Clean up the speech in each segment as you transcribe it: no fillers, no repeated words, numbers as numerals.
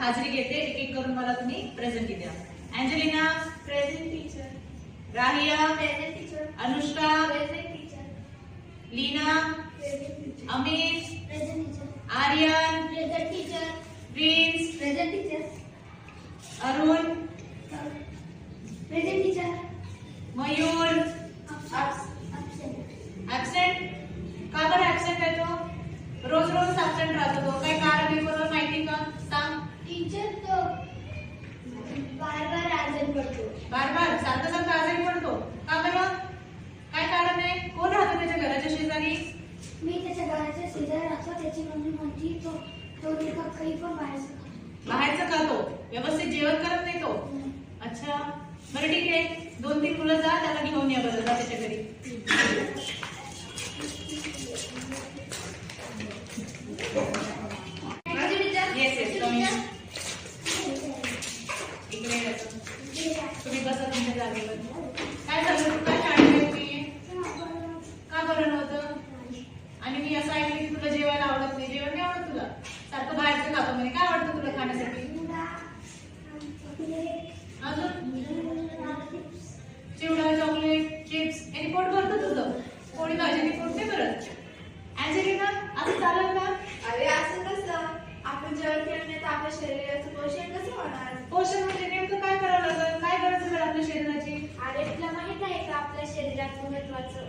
हाजरी घेते. एक एक करून मला तुम्ही प्रेझेंटी द्या. Angelina present teacher. Rahiya present teacher. Anushka present teacher. Leena present teacher. Amit present teacher. Aryan present teacher. Prince present teacher. Arun present teacher. Mayur Absent. Absent. का बरं ऍबसेंट आहे तो? रोज रोज ऍबसेंट राहतो तो. काही कारण आहे कोणाला माहिती का? सांग. टीचर तो बार बार आजारी पडतो. बार बार सारखं सारखं आजारी पडतो. का बरं? काय कारण आहे? कोण राहतो त्याच्या घराच्या शेजारी? मी त्याच्या घराच्या शेजारी राहतो. त्याची मम्मी म्हणती तो काही पण बाहेरचं खातो. व्यवस्थित जेवण करत नाही तो. अच्छा बरं ठीक आहे. 2-3 मुलं जा त्याला घेऊन या बरं जा त्याच्या घरी. येस येस कमी. इकडे या. तुम्ही बसा तुमच्या जागेवर. काय झालं? तू काय शाळेत होती? का बरं नव्हतं? आणि मी असं ऐकलं की तुला जेवायला आवडत नाही. जेवण नाही आवडत तुला? सारखं बाहेरचं खातो म्हणे. काय आवडतं तुला खाण्यासाठी? अजून चिवडा चॉकलेट चिप्स याने पोट भरतं तुझं? पोळी भाजीने पोट नाही भरत. अँजेलिना असं चालेल का? अरे असं कसं? आपण जेवण केलं नाही तर आपल्या शरीराचं पोषण कसं होणार? पोषण म्हणजे नेमकं काय करावं लागेल? काय गरज आहे आपल्या शरीराची? अरे तुला माहित आहे का आपल्या शरीरात महत्वाचं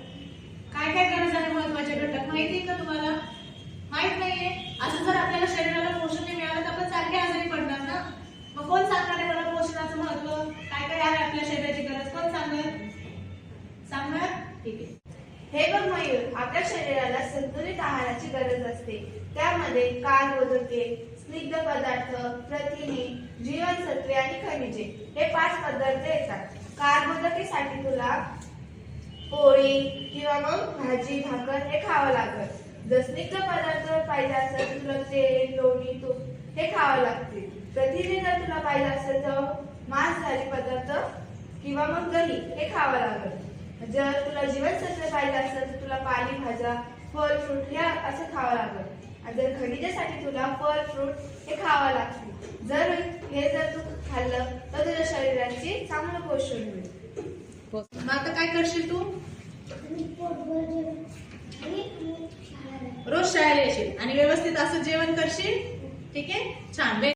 काय काय गरज आहे? महत्वाचे घटक माहिती आहे का तुम्हाला? माहित नाहीये. असं जर आपल्याला शरीराला पोषण नाही मिळालं तर आपण सारखे आजारी पडणार ना. मग कोण सांगणार आहे मला पोषणाचं महत्व? काय काय आहे आपल्या शरीराची गरज? कोण सांगणार? ठीक आहे. हे बघ मयूर, आपल्या शरीराला संतुलित आहाराची गरज असते. त्यामध्ये कार्बोदके, स्निग्ध पदार्थ, प्रथिने, जीवनसत्वे आणि खनिजे हे 5 पदार्थ येतात. कार्बोदकेसाठी तुला पोळी किंवा मग भाजी भाकर हे खावं लागेल. जर स्निग्ध पदार्थ पाहिजे असेल तर तुला तेल लोणी तूप हे खावं लागते. प्रथिने जर तुला पाहिजे असेल तर मांसाहारी पदार्थ किंवा मग दही हे खावं लागेल. जर तुला जीवनसत्वे पाहिजे असेल तर तुला पालेभाज्या फळ फ्रूट हे असं खावं लागेल. आणि जर खनिजासाठी तुला फळ फ्रूट हे खावं लागते. जर तू खाल्लं तर तुझ्या शरीराची चांगलं पोषण होईल. मग आता काय करशील तू? रोज शाळेला येशील आणि व्यवस्थित असं जेवण करशील. ठीक आहे छान.